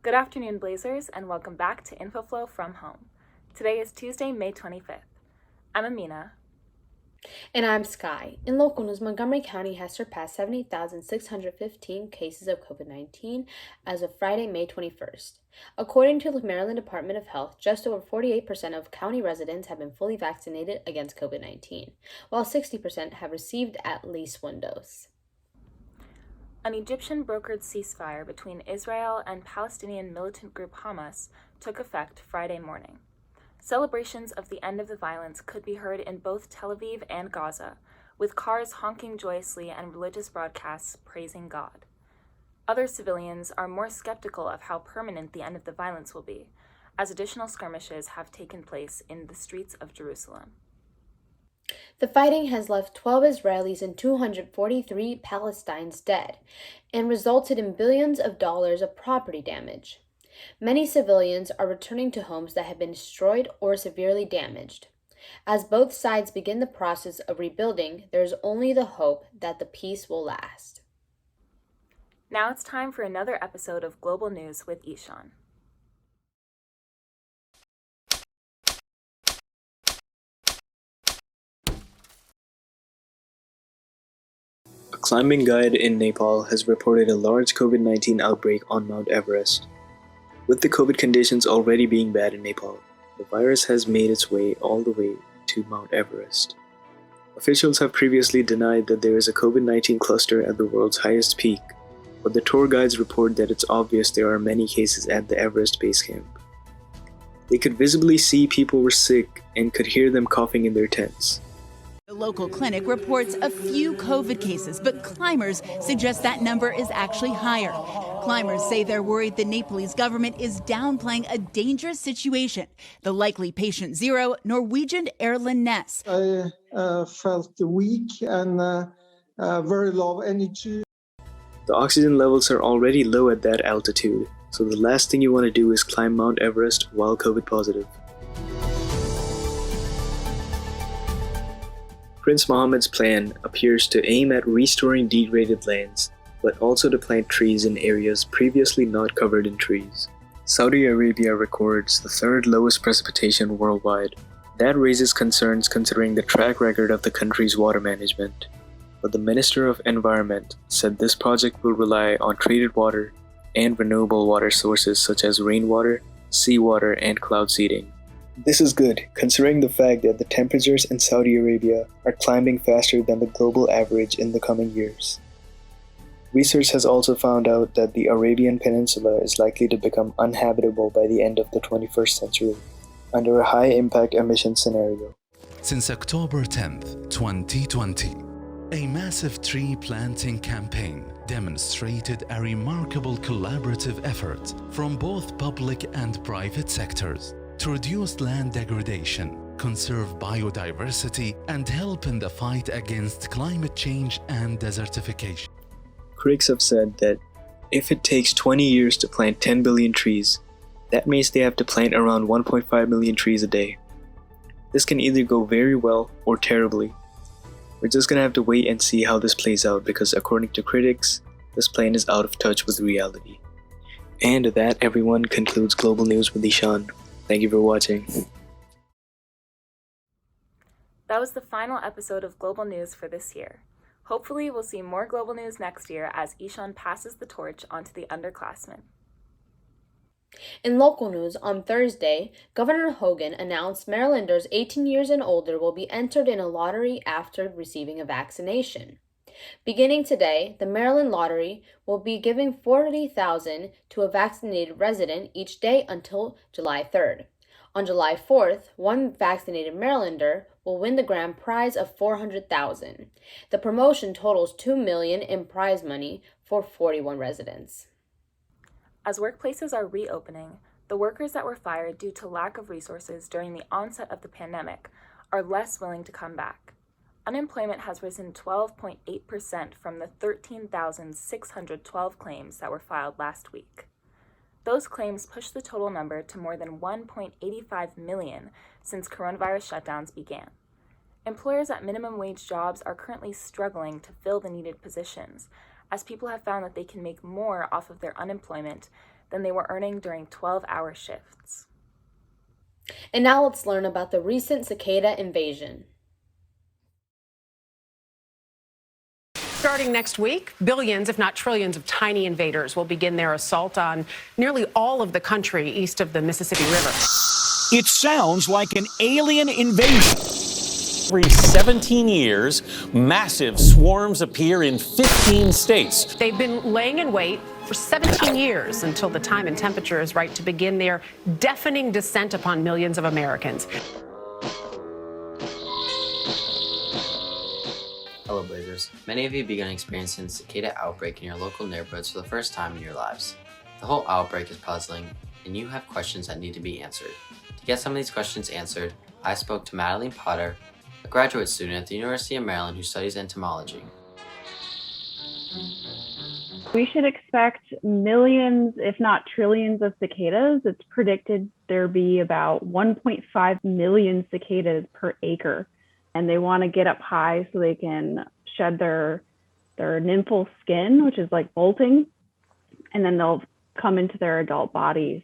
Good afternoon, Blazers, and welcome back to Infoflow from home. Today is Tuesday, May 25th. I'm Amina. And I'm Sky. In local news, Montgomery County has surpassed 70,615 cases of COVID-19 as of Friday, May 21st. According to the Maryland Department of Health, just over 48% of county residents have been fully vaccinated against COVID-19, while 60% have received at least one dose. An Egyptian-brokered ceasefire between Israel and Palestinian militant group Hamas took effect Friday morning. Celebrations of the end of the violence could be heard in both Tel Aviv and Gaza, with cars honking joyously and religious broadcasts praising God. Other civilians are more skeptical of how permanent the end of the violence will be, as additional skirmishes have taken place in the streets of Jerusalem. The fighting has left 12 Israelis and 243 Palestinians dead and resulted in billions of dollars of property damage. Many civilians are returning to homes that have been destroyed or severely damaged. As both sides begin the process of rebuilding, there is only the hope that the peace will last. Now it's time for another episode of Global News with Ishan. A climbing guide in Nepal has reported a large COVID-19 outbreak on Mount Everest. With the COVID conditions already being bad in Nepal, the virus has made its way all the way to Mount Everest. Officials have previously denied that there is a COVID-19 cluster at the world's highest peak, but the tour guides report that it's obvious there are many cases at the Everest base camp. They could visibly see people were sick and could hear them coughing in their tents. The local clinic reports a few COVID cases, but climbers suggest that number is actually higher. Climbers say they're worried the Nepalese government is downplaying a dangerous situation. The likely patient zero, Norwegian airline Ness. I felt weak and very low energy. The oxygen levels are already low at that altitude, so the last thing you want to do is climb Mount Everest while COVID positive. Prince Mohammed's plan appears to aim at restoring degraded lands, but also to plant trees in areas previously not covered in trees. Saudi Arabia records the third lowest precipitation worldwide. That raises concerns considering the track record of the country's water management. But the Minister of Environment said this project will rely on treated water and renewable water sources such as rainwater, seawater, and cloud seeding. This is good, considering the fact that the temperatures in Saudi Arabia are climbing faster than the global average in the coming years. Research has also found out that the Arabian Peninsula is likely to become uninhabitable by the end of the 21st century, under a high-impact emission scenario. Since October 10th, 2020, a massive tree planting campaign demonstrated a remarkable collaborative effort from both public and private sectors to reduce land degradation, conserve biodiversity, and help in the fight against climate change and desertification. Critics have said that if it takes 20 years to plant 10 billion trees, that means they have to plant around 1.5 million trees a day. This can either go very well or terribly. We're just gonna have to wait and see how this plays out because according to critics, this plan is out of touch with reality. And that, everyone, concludes Global News with Ishan. Thank you for watching. That was the final episode of Global News for this year. Hopefully, we'll see more Global News next year as Ishan passes the torch onto the underclassmen. In local news, on Thursday, Governor Hogan announced Marylanders 18 years and older will be entered in a lottery after receiving a vaccination. Beginning today, the Maryland Lottery will be giving $40,000 to a vaccinated resident each day until July 3rd. On July 4th, one vaccinated Marylander will win the grand prize of $400,000. The promotion totals $2 million in prize money for 41 residents. As workplaces are reopening, the workers that were fired due to lack of resources during the onset of the pandemic are less willing to come back. Unemployment has risen 12.8% from the 13,612 claims that were filed last week. Those claims push the total number to more than 1.85 million since coronavirus shutdowns began. Employers at minimum wage jobs are currently struggling to fill the needed positions, as people have found that they can make more off of their unemployment than they were earning during 12-hour shifts. And now let's learn about the recent cicada invasion. Starting next week, billions, if not trillions, of tiny invaders will begin their assault on nearly all of the country east of the Mississippi River. It sounds like an alien invasion. Every 17 years, massive swarms appear in 15 states. They've been laying in wait for 17 years until the time and temperature is right to begin their deafening descent upon millions of Americans. Hello Blazers. Many of you began experiencing cicada outbreak in your local neighborhoods for the first time in your lives. The whole outbreak is puzzling, and you have questions that need to be answered. To get some of these questions answered, I spoke to Madeline Potter, a graduate student at the University of Maryland who studies entomology. We should expect millions, if not trillions, of cicadas. It's predicted there'll be about 1.5 million cicadas per acre. And they want to get up high so they can shed their nymphal skin, which is like molting, and then they'll come into their adult bodies.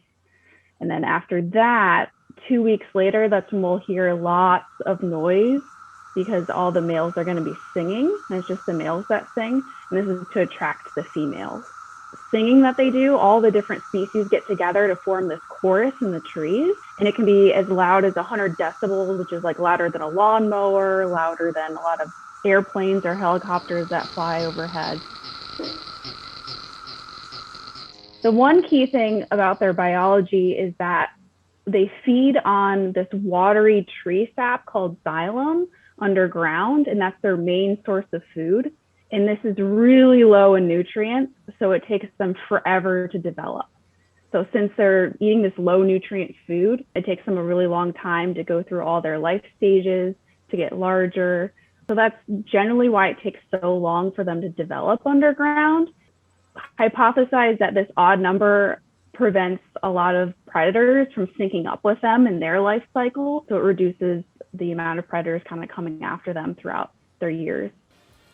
And then after that, 2 weeks later, that's when we'll hear lots of noise because all the males are going to be singing, and it's just the males that sing, and this is to attract the females. Singing that they do, all the different species get together to form this chorus in the trees, and it can be as loud as 100 decibels, which is like louder than a lawnmower, louder than a lot of airplanes or helicopters that fly overhead. The one key thing about their biology is that they feed on this watery tree sap called xylem underground, and that's their main source of food. And this is really low in nutrients, so it takes them forever to develop. So since they're eating this low nutrient food, it takes them a really long time to go through all their life stages, to get larger. So that's generally why it takes so long for them to develop underground. Hypothesize that this odd number prevents a lot of predators from syncing up with them in their life cycle, so it reduces the amount of predators kind of coming after them throughout their years.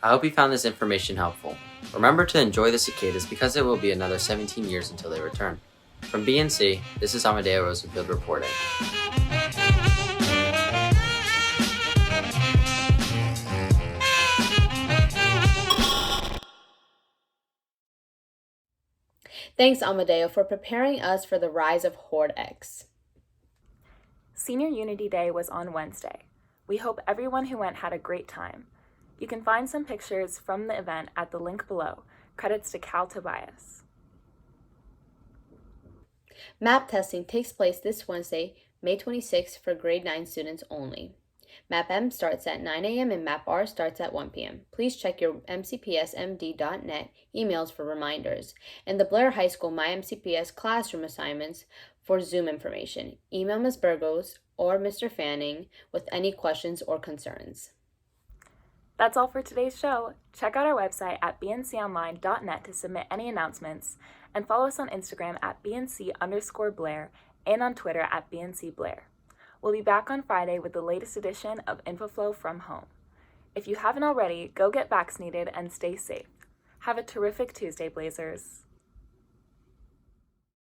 I hope you found this information helpful. Remember to enjoy the cicadas because it will be another 17 years until they return. From BNC, this is Amadeo Rosenfield reporting. Thanks, Amadeo, for preparing us for the rise of Horde X. Senior Unity Day was on Wednesday. We hope everyone who went had a great time. You can find some pictures from the event at the link below. Credits to Cal Tobias. MAP testing takes place this Wednesday, May 26th for grade 9 students only. MAP-M starts at 9 a.m. and MAP-R starts at 1 p.m. Please check your mcpsmd.net emails for reminders and the Blair High School MyMCPS classroom assignments for Zoom information. Email Ms. Burgos or Mr. Fanning with any questions or concerns. That's all for today's show. Check out our website at bnconline.net to submit any announcements, and follow us on Instagram at bnc_Blair and on Twitter at bncblair. We'll be back on Friday with the latest edition of Infoflow from home. If you haven't already, go get vaccinated and stay safe. Have a terrific Tuesday, Blazers.